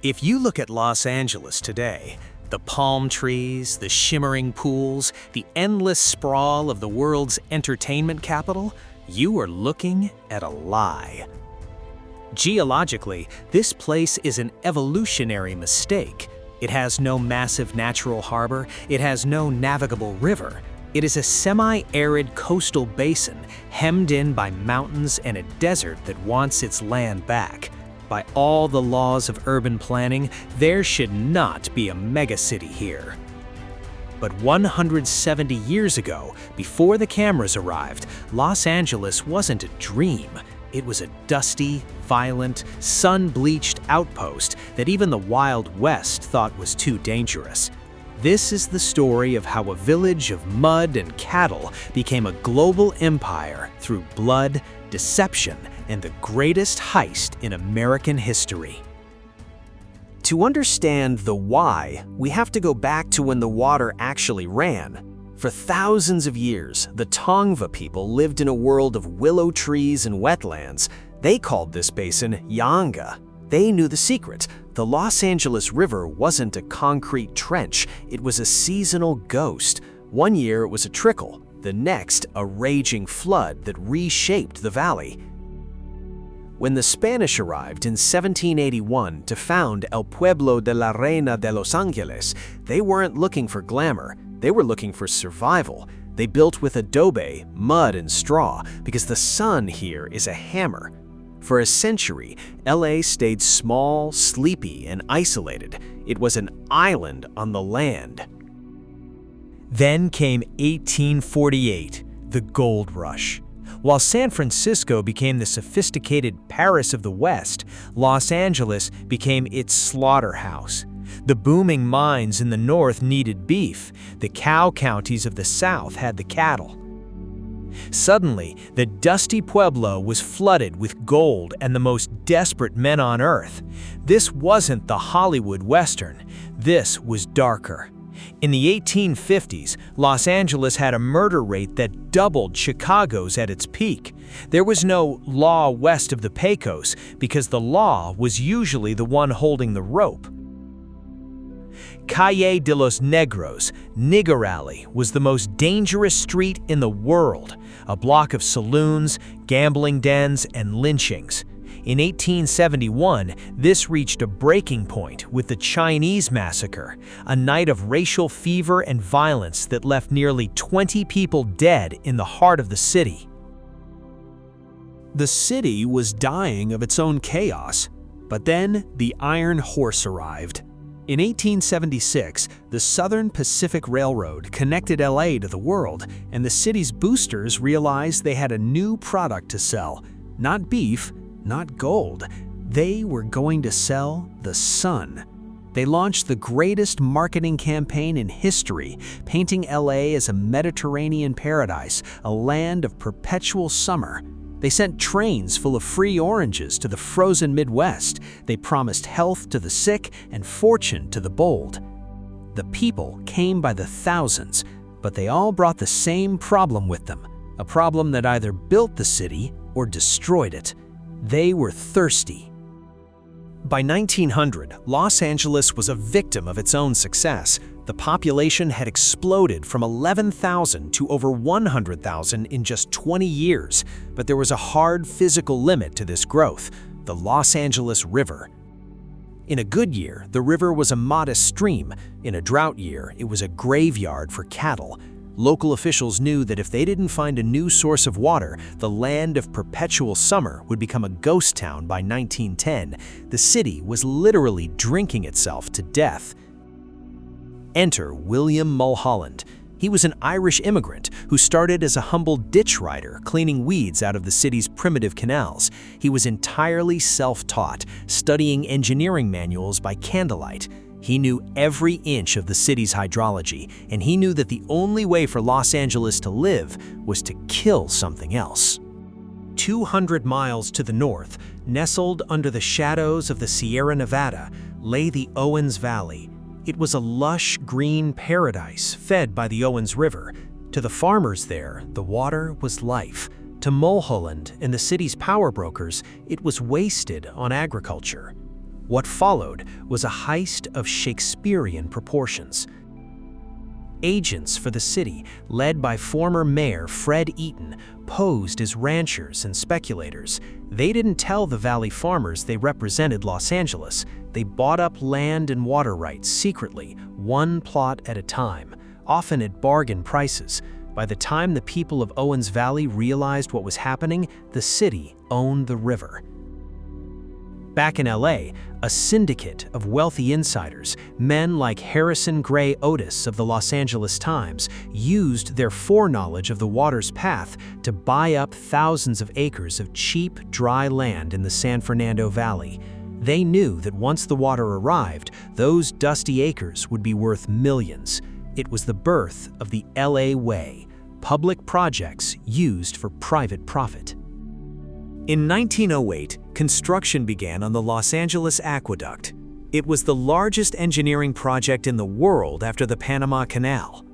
If you look at Los Angeles today, the palm trees, the shimmering pools, the endless sprawl of the world's entertainment capital, you are looking at a lie. Geologically, this place is an evolutionary mistake. It has no massive natural harbor, it has no navigable river. It is a semi-arid coastal basin hemmed in by mountains and a desert that wants its land back. By all the laws of urban planning, there should not be a megacity here. But 170 years ago, before the cameras arrived, Los Angeles wasn't a dream. It was a dusty, violent, sun-bleached outpost that even the Wild West thought was too dangerous. This is the story of how a village of mud and cattle became a global empire through blood, deception, and the greatest heist in American history. To understand the why, we have to go back to when the water actually ran. For thousands of years, the Tongva people lived in a world of willow trees and wetlands. They called this basin Yanga. They knew the secret. The Los Angeles River wasn't a concrete trench, it was a seasonal ghost. One year it was a trickle, the next a raging flood that reshaped the valley. When the Spanish arrived in 1781 to found El Pueblo de la Reina de Los Angeles, they weren't looking for glamour, they were looking for survival. They built with adobe, mud, and straw because the sun here is a hammer. For a century, LA stayed small, sleepy, and isolated. It was an island on the land. Then came 1848, the gold rush. While San Francisco became the sophisticated Paris of the West, Los Angeles became its slaughterhouse. The booming mines in the north needed beef. The cow counties of the south had the cattle. Suddenly, the dusty Pueblo was flooded with gold and the most desperate men on earth. This wasn't the Hollywood Western. This was darker. In the 1850s, Los Angeles had a murder rate that doubled Chicago's at its peak. There was no law west of the Pecos because the law was usually the one holding the rope. Calle de los Negros, Nigger Alley, was the most dangerous street in the world, a block of saloons, gambling dens, and lynchings. In 1871, this reached a breaking point with the Chinese massacre, a night of racial fever and violence that left nearly 20 people dead in the heart of the city. The city was dying of its own chaos, but then the Iron Horse arrived. In 1876, the Southern Pacific Railroad connected LA to the world, and the city's boosters realized they had a new product to sell. Not beef, not gold. They were going to sell the sun. They launched the greatest marketing campaign in history, painting LA as a Mediterranean paradise, a land of perpetual summer. They sent trains full of free oranges to the frozen Midwest. They promised health to the sick and fortune to the bold. The people came by the thousands, but they all brought the same problem with them, a problem that either built the city or destroyed it. They were thirsty. By 1900, Los Angeles was a victim of its own success. The population had exploded from 11,000 to over 100,000 in just 20 years, but there was a hard physical limit to this growth, the Los Angeles River. In a good year, the river was a modest stream. In a drought year, it was a graveyard for cattle. Local officials knew that if they didn't find a new source of water, the land of perpetual summer would become a ghost town by 1910. The city was literally drinking itself to death. Enter William Mulholland. He was an Irish immigrant who started as a humble ditch rider, cleaning weeds out of the city's primitive canals. He was entirely self-taught, studying engineering manuals by candlelight. He knew every inch of the city's hydrology, and he knew that the only way for Los Angeles to live was to kill something else. 200 miles to the north, nestled under the shadows of the Sierra Nevada, lay the Owens Valley. It was a lush green paradise fed by the Owens River. To the farmers there, the water was life. To Mulholland and the city's power brokers, it was wasted on agriculture. What followed was a heist of Shakespearean proportions. Agents for the city, led by former Mayor Fred Eaton, posed as ranchers and speculators. They didn't tell the valley farmers they represented Los Angeles. They bought up land and water rights secretly, one plot at a time, often at bargain prices. By the time the people of Owens Valley realized what was happening, the city owned the river. Back in LA, a syndicate of wealthy insiders, men like Harrison Gray Otis of the Los Angeles Times, used their foreknowledge of the water's path to buy up thousands of acres of cheap, dry land in the San Fernando Valley. They knew that once the water arrived, those dusty acres would be worth millions. It was the birth of the LA Way, public projects used for private profit. In 1908, construction began on the Los Angeles Aqueduct. It was the largest engineering project in the world after the Panama Canal.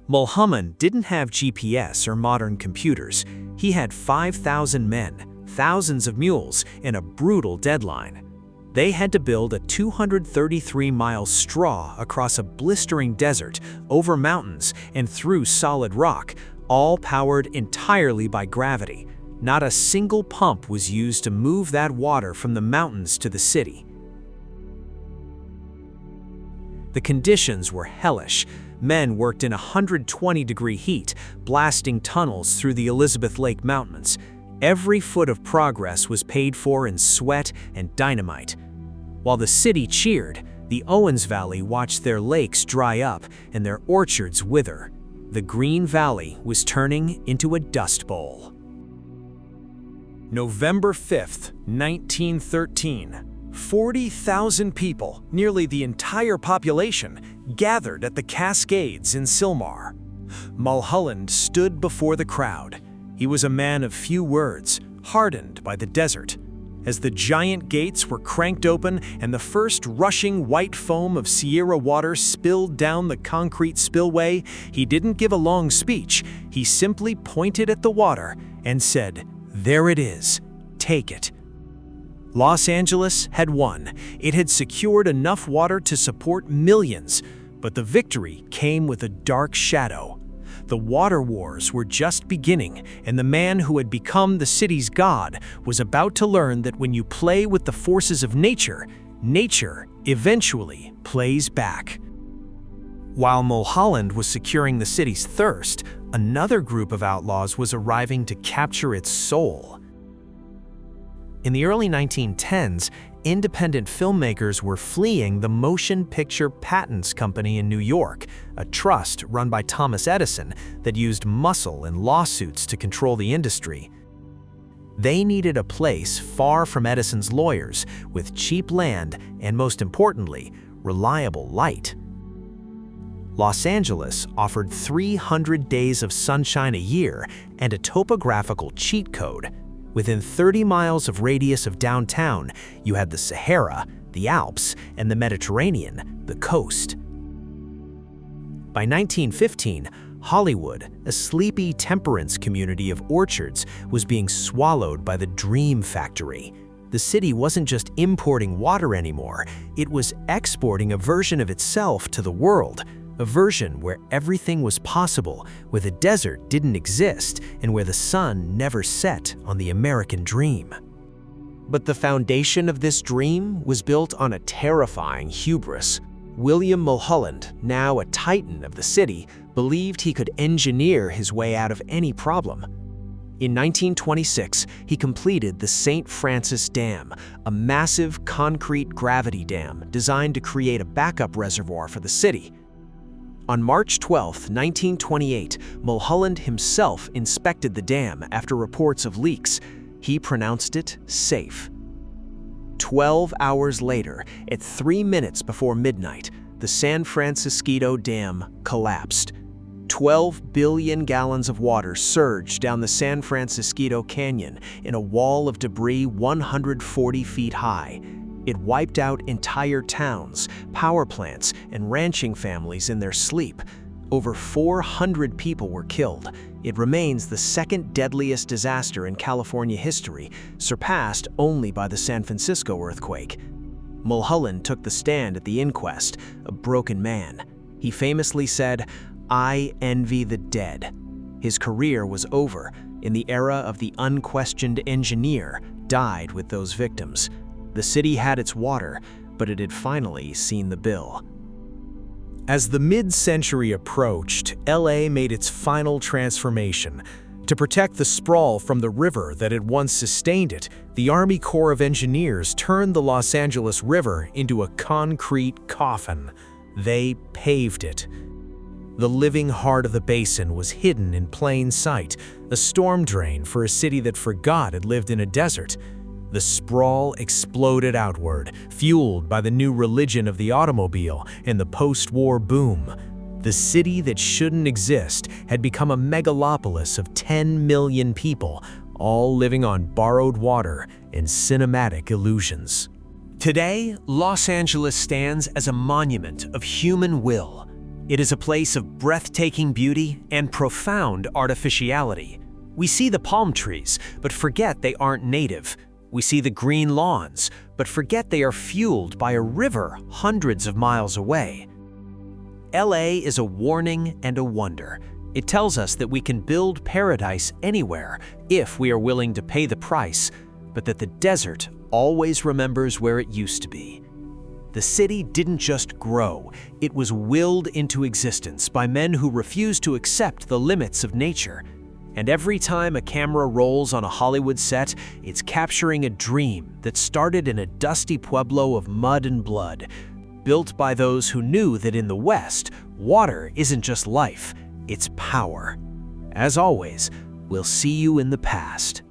Mulholland didn't have GPS or modern computers. He had 5,000 men, thousands of mules, and a brutal deadline. They had to build a 233-mile straw across a blistering desert, over mountains, and through solid rock, all powered entirely by gravity. Not a single pump was used to move that water from the mountains to the city. The conditions were hellish. Men worked in 120-degree heat, blasting tunnels through the Elizabeth Lake Mountains. Every foot of progress was paid for in sweat and dynamite. While the city cheered, the Owens Valley watched their lakes dry up and their orchards wither. The Green Valley was turning into a dust bowl. November 5th, 1913. 40,000 people, nearly the entire population, gathered at the Cascades in Sylmar. Mulholland stood before the crowd. He was a man of few words, hardened by the desert. As the giant gates were cranked open and the first rushing white foam of Sierra water spilled down the concrete spillway, he didn't give a long speech. He simply pointed at the water and said, "There it is. Take it." Los Angeles had won. It had secured enough water to support millions, but the victory came with a dark shadow. The water wars were just beginning, and the man who had become the city's god was about to learn that when you play with the forces of nature, nature eventually plays back. While Mulholland was securing the city's thirst, another group of outlaws was arriving to capture its soul. In the early 1910s, independent filmmakers were fleeing the Motion Picture Patents Company in New York, a trust run by Thomas Edison that used muscle and lawsuits to control the industry. They needed a place far from Edison's lawyers, with cheap land and, most importantly, reliable light. Los Angeles offered 300 days of sunshine a year and a topographical cheat code. Within 30 miles of radius of downtown, you had the Sahara, the Alps, and the Mediterranean, the coast. By 1915, Hollywood, a sleepy temperance community of orchards, was being swallowed by the Dream Factory. The city wasn't just importing water anymore, it was exporting a version of itself to the world. A version where everything was possible, where the desert didn't exist, and where the sun never set on the American dream. But the foundation of this dream was built on a terrifying hubris. William Mulholland, now a titan of the city, believed he could engineer his way out of any problem. In 1926, he completed the St. Francis Dam, a massive concrete gravity dam designed to create a backup reservoir for the city. On March 12, 1928, Mulholland himself inspected the dam after reports of leaks. He pronounced it safe. 12 hours later, at 3 minutes before midnight, the San Francisco Dam collapsed. 12 billion gallons of water surged down the San Francisco Canyon in a wall of debris 140 feet high. It wiped out entire towns, power plants, and ranching families in their sleep. Over 400 people were killed. It remains the second deadliest disaster in California history, surpassed only by the San Francisco earthquake. Mulholland took the stand at the inquest, a broken man. He famously said, "I envy the dead." His career was over, and the era of the unquestioned engineer died with those victims. The city had its water, but it had finally seen the bill. As the mid-century approached, LA made its final transformation. To protect the sprawl from the river that had once sustained it, the Army Corps of Engineers turned the Los Angeles River into a concrete coffin. They paved it. The living heart of the basin was hidden in plain sight, a storm drain for a city that forgot it lived in a desert. The sprawl exploded outward, fueled by the new religion of the automobile and the post-war boom. The city that shouldn't exist had become a megalopolis of 10 million people, all living on borrowed water and cinematic illusions. Today, Los Angeles stands as a monument of human will. It is a place of breathtaking beauty and profound artificiality. We see the palm trees, but forget they aren't native. We see the green lawns, but forget they are fueled by a river hundreds of miles away. LA is a warning and a wonder. It tells us that we can build paradise anywhere if we are willing to pay the price, but that the desert always remembers where it used to be. The city didn't just grow, it was willed into existence by men who refused to accept the limits of nature. And every time a camera rolls on a Hollywood set, it's capturing a dream that started in a dusty pueblo of mud and blood, built by those who knew that in the West, water isn't just life, it's power. As always, we'll see you in the past.